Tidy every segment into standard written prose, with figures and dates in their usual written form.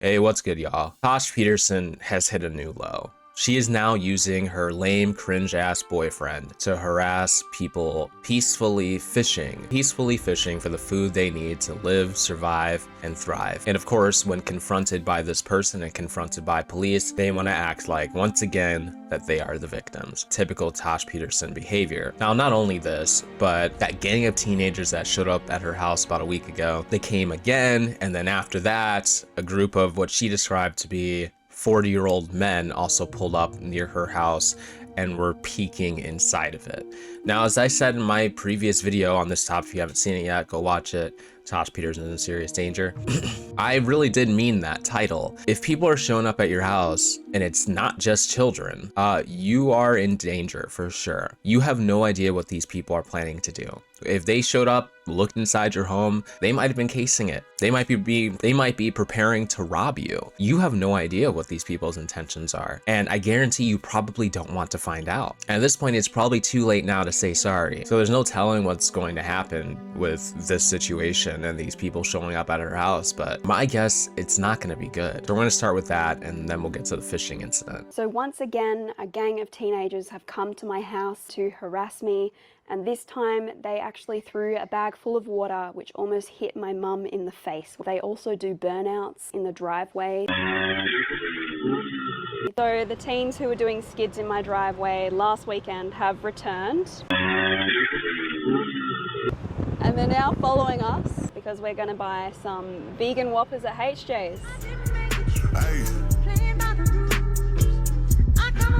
Hey, what's good, y'all? Tash Peterson has hit a new low. She is now using her lame, cringe-ass boyfriend to harass people peacefully fishing for the food they need to live, survive, and thrive. And of course, when confronted by this person and confronted by police, they want to act like, once again, that they are the victims. Typical Tash Peterson behavior. Now, not only this, but that gang of teenagers that showed up at her house about a week ago, they came again, and then after that, a group of what she described to be 40-year-old men also pulled up near her house and were peeking inside of it. Now, as I said in my previous video on this topic, if you haven't seen it yet, go watch it. Tosh Peterson is in serious danger. I really did mean that title. If people are showing up at your house and it's not just children, you are in danger for sure. You have no idea what these people are planning to do. If they showed up, looked inside your home, they might have been casing it. They might be preparing to rob you. You have no idea what these people's intentions are. And I guarantee you probably don't want to find out. And at this point, it's probably too late now to say sorry. So there's no telling what's going to happen with this situation and these people showing up at her house, but my guess, it's not gonna be good. So we're gonna start with that and then we'll get to the fishing incident. So once again, a gang of teenagers have come to my house to harass me, and this time they actually threw a bag full of water which almost hit my mum in the face. They also do burnouts in the driveway. So the teens who were doing skids in my driveway last weekend have returned. And they're now following us because we're gonna buy some vegan Whoppers at HJ's.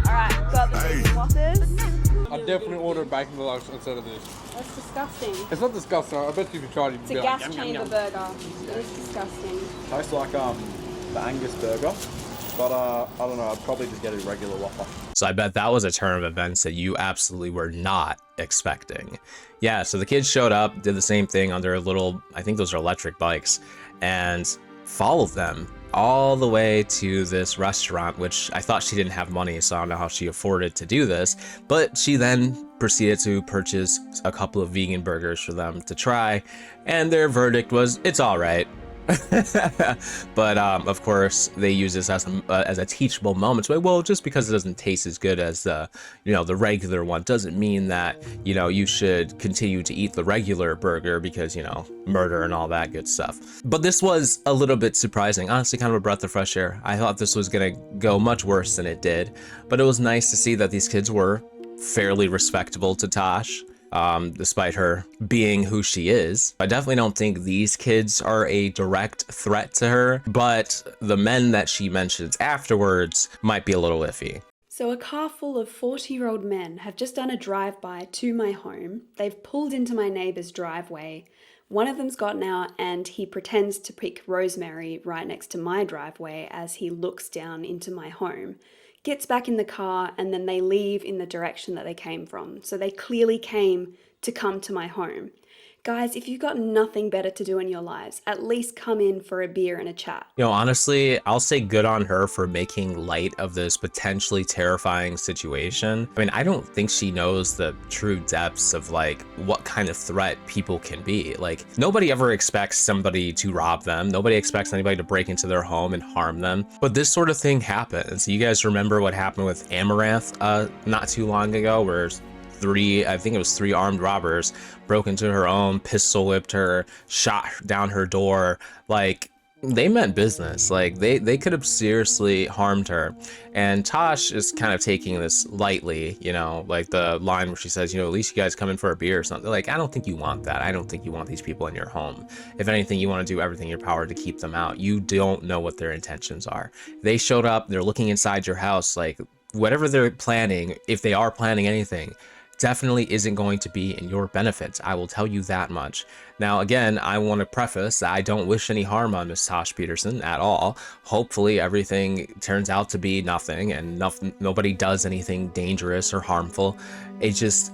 Alright, got the vegan Whoppers. I'd definitely order a bacon deluxe instead of this. That's disgusting. It's not disgusting. I bet you if you tried it, It's you'd a be like, gas yum, chamber yum, yum. burger. It is disgusting. Tastes like the Angus burger, but I don't know, I'd probably just get a regular Whopper. So I bet that was a turn of events that you absolutely were not expecting. Yeah, so the kids showed up, did the same thing on their little, I think those are electric bikes, and followed them all the way to this restaurant, which I thought she didn't have money, so I don't know how she afforded to do this, but she then proceeded to purchase a couple of vegan burgers for them to try, and their verdict was, it's all right. But of course they use this as a teachable moment. So, well, just because it doesn't taste as good as the regular one doesn't mean that you should continue to eat the regular burger because murder and all that good stuff. But this was a little bit surprising, honestly, kind of a breath of fresh air. I thought this was gonna go much worse than it did, but it was nice to see that these kids were fairly respectable to Tosh. Despite her being who she is. I definitely don't think these kids are a direct threat to her, but the men that she mentions afterwards might be a little iffy. So a car full of 40-year-old men have just done a drive-by to my home. They've pulled into my neighbour's driveway. One of them's gotten out and he pretends to pick rosemary right next to my driveway as he looks down into my home. Gets back in the car, and then they leave in the direction that they came from. So they clearly came to come to my home. Guys, if you've got nothing better to do in your lives, at least come in for a beer and a chat. Honestly, I'll say good on her for making light of this potentially terrifying situation. I mean, I don't think she knows the true depths of what kind of threat people can be. Nobody ever expects somebody to rob them. Nobody expects anybody to break into their home and harm them. But this sort of thing happens. You guys remember what happened with Amaranth not too long ago, where three armed robbers broke into her home, pistol whipped her, shot down her door. They meant business. They could have seriously harmed her. And Tosh is kind of taking this lightly, the line where she says, at least you guys come in for a beer or something. I don't think you want that. I don't think you want these people in your home. If anything, you want to do everything in your power to keep them out. You don't know what their intentions are. They showed up, they're looking inside your house, whatever they're planning, if they are planning anything, definitely isn't going to be in your benefits. I will tell you that much. Now, again, I want to preface that I don't wish any harm on Miss Tash Peterson at all. Hopefully everything turns out to be nothing and nobody does anything dangerous or harmful.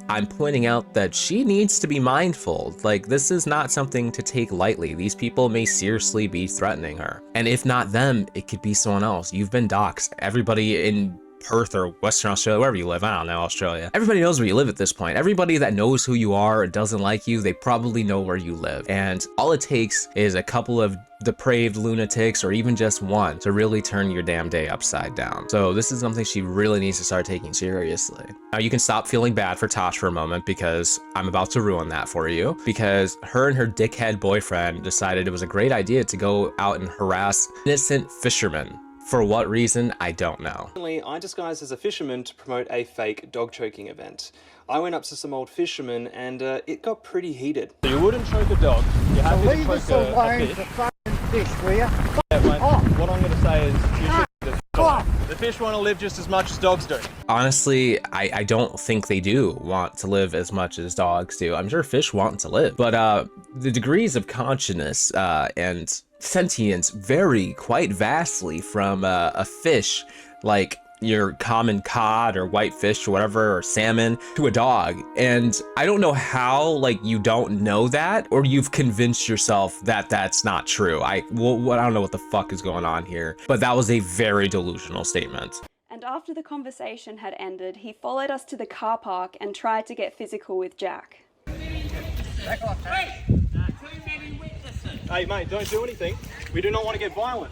I'm pointing out that she needs to be mindful. This is not something to take lightly. These people may seriously be threatening her. And if not them, it could be someone else. You've been doxxed. Everybody in Perth or Western Australia, wherever you live, I don't know, Australia. Everybody knows where you live at this point. Everybody that knows who you are and doesn't like you, they probably know where you live. And all it takes is a couple of depraved lunatics or even just one to really turn your damn day upside down. So this is something she really needs to start taking seriously. Now you can stop feeling bad for Tosh for a moment because I'm about to ruin that for you, because her and her dickhead boyfriend decided it was a great idea to go out and harass innocent fishermen. For what reason, I don't know. I disguised as a fisherman to promote a fake dog choking event. I went up to some old fishermen and it got pretty heated. So you wouldn't choke a dog, you're happy Leave to us choke alone a for fish. fucking fish, will you? Yeah, mate, what I'm going to say is you should Off. the fish want to live just as much as dogs do. Honestly, I don't think they do want to live as much as dogs do. I'm sure fish want to live, but the degrees of consciousness and sentience vary quite vastly from a fish like your common cod or whitefish or whatever, or salmon, to a dog. And I don't know how, like, you don't know that, or you've convinced yourself that that's not true. I don't know what the fuck is going on here, but that was a very delusional statement. And after the conversation had ended, he followed us to the car park and tried to get physical with Jack. Hey mate, don't do anything. We do not want to get violent.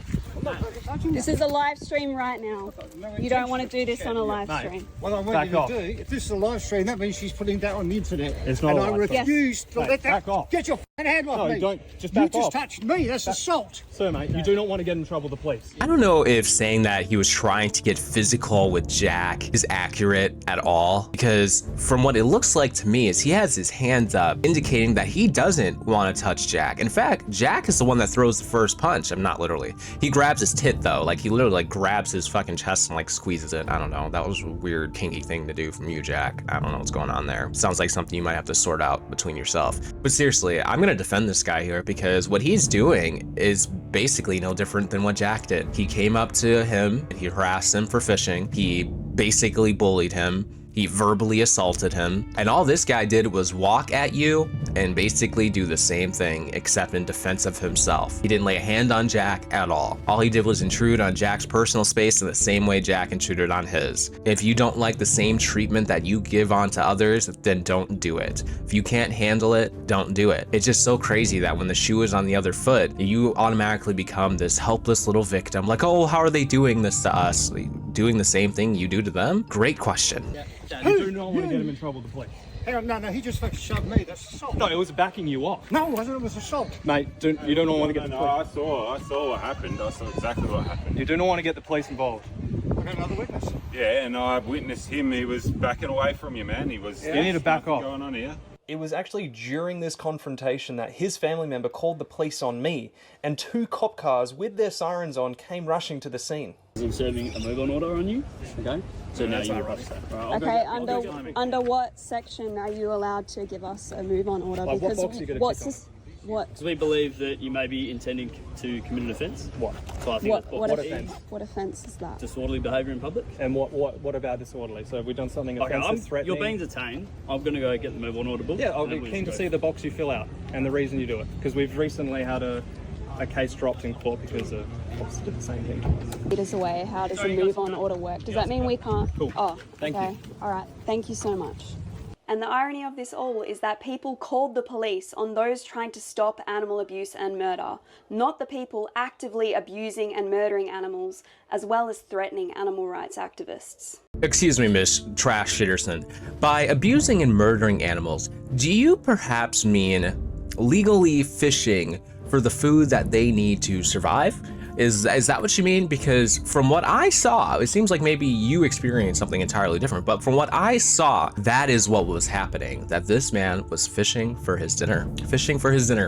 This is a live stream right now. You don't want to do this on a live stream. What I want you to do, if this is a live stream, that means she's putting that on the internet. It's not and a I live stream. refuse to Mate, let that. back off. Get your f***ing hand off me. No, don't. Just You back just off. touched me. That's assault. Sir, mate, you do not want to get in trouble with the police. I don't know if saying that he was trying to get physical with Jack is accurate at all, because from what it looks like to me is he has his hands up, indicating that he doesn't want to touch Jack. In fact, Jack is the one that throws the first punch. I'm not literally. He grabs his tit though, like he literally like grabs his fucking chest and like squeezes it. I don't know. That was a weird kinky thing to do from you, Jack. I don't know what's going on there. Sounds like something you might have to sort out between yourself. But seriously, I'm gonna defend this guy here because what he's doing is basically no different than what Jack did. He came up to him and he harassed him for fishing. He basically bullied him. He verbally assaulted him. And all this guy did was walk at you and basically do the same thing, except in defense of himself. He didn't lay a hand on Jack at all. All he did was intrude on Jack's personal space in the same way Jack intruded on his. If you don't like the same treatment that you give on to others, then don't do it. If you can't handle it, don't do it. It's just so crazy that when the shoe is on the other foot, you automatically become this helpless little victim. Like, oh, how are they doing this to us? Doing the same thing you do to them? Great question. You do not want to get him in trouble with the police. Hang on, no, he just fucking shoved me. That's assault. No, it was backing you off. No, it wasn't. It was assault. Mate, you do not want to get the police. I saw what happened. I saw exactly what happened. You do not want to get the police involved. I got another witness. Yeah, and I witnessed him. He was backing away from you, man. He was. You need to back off. Going on here. It was actually during this confrontation that his family member called the police on me, and 2 cop cars with their sirens on came rushing to the scene. I'm serving a move-on order on you, okay? So now you're right. Okay, under what section are you allowed to give us a move-on order? What Because box are you gonna what's tick this? What? So we believe that you may be intending to commit an offence. What? So I think What? that's What, offence? what offence is that? disorderly behaviour in public. And what about disorderly? So have we done something Okay, offensive, threatening? you're being detained. I'm going to go get the move-on order book. Yeah, I'll be and we'll keen to just see go. the box you fill out and the reason you do it. Because we've recently had a case dropped in court because a officer did the same thing. Meters away. How does a move-on order work? Does that mean we can't? Cool. Oh, Thank okay. you. All right. Thank you so much. And the irony of this all is that people called the police on those trying to stop animal abuse and murder, not the people actively abusing and murdering animals, as well as threatening animal rights activists. Excuse me, Miss Tash Peterson. By abusing and murdering animals, do you perhaps mean legally fishing for the food that they need to survive? Is that what you mean? Because from what I saw, it seems like maybe you experienced something entirely different, but from what I saw, that is what was happening, that this man was fishing for his dinner,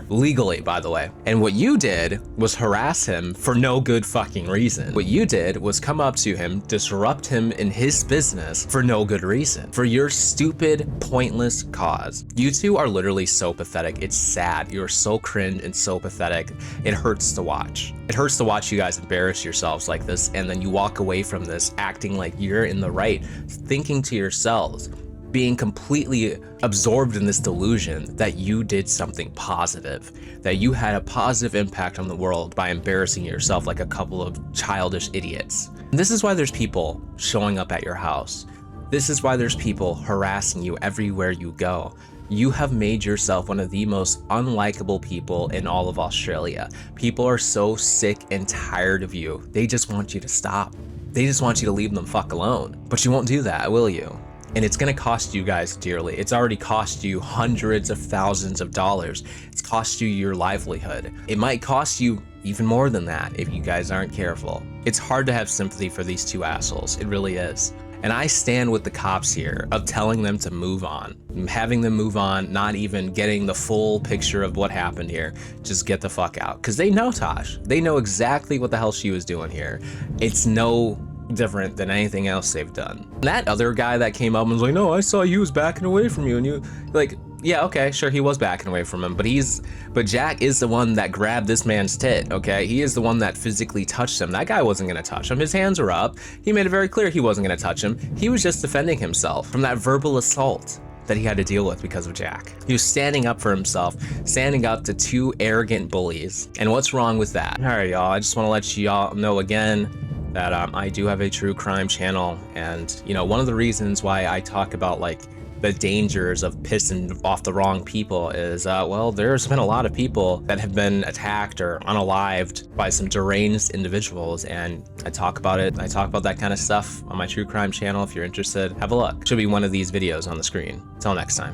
legally, by the way. And what you did was harass him for no good fucking reason. What you did was come up to him, disrupt him in his business for no good reason, for your stupid, pointless cause. You two are literally so pathetic. It's sad. You're so cringe and so pathetic. It hurts to watch. It hurts to watch you guys embarrass yourselves like this, and then you walk away from this acting like you're in the right, thinking to yourselves, being completely absorbed in this delusion that you did something positive, that you had a positive impact on the world by embarrassing yourself like a couple of childish idiots. And this is why there's people showing up at your house. This is why there's people harassing you everywhere you go. You have made yourself one of the most unlikable people in all of Australia. People are so sick and tired of you. They just want you to stop. They just want you to leave them fuck alone. But you won't do that, will you? And it's gonna cost you guys dearly. It's already cost you hundreds of thousands of dollars. It's cost you your livelihood. It might cost you even more than that if you guys aren't careful. It's hard to have sympathy for these two assholes. It really is. And I stand with the cops here of telling them to move on, having them move on, not even getting the full picture of what happened here. Just get the fuck out. Because they know Tosh. They know exactly what the hell she was doing here. It's no different than anything else they've done. That other guy that came up and was like, no, I saw you was backing away from you, and you like, yeah, okay, sure, he was backing away from him, but Jack is the one that grabbed this man's tit, okay? He is the one that physically touched him. That guy wasn't gonna touch him. His hands were up. He made it very clear he wasn't gonna touch him. He was just defending himself from that verbal assault that he had to deal with because of Jack. He was standing up for himself, standing up to two arrogant bullies. And what's wrong with that? All right, y'all, I just wanna let y'all know again that I do have a true crime channel, and you know, one of the reasons why I talk about like the dangers of pissing off the wrong people is, well, there's been a lot of people that have been attacked or unalived by some deranged individuals, and I talk about it. I talk about that kind of stuff on my true crime channel. If you're interested, have a look. Should be one of these videos on the screen. Till next time.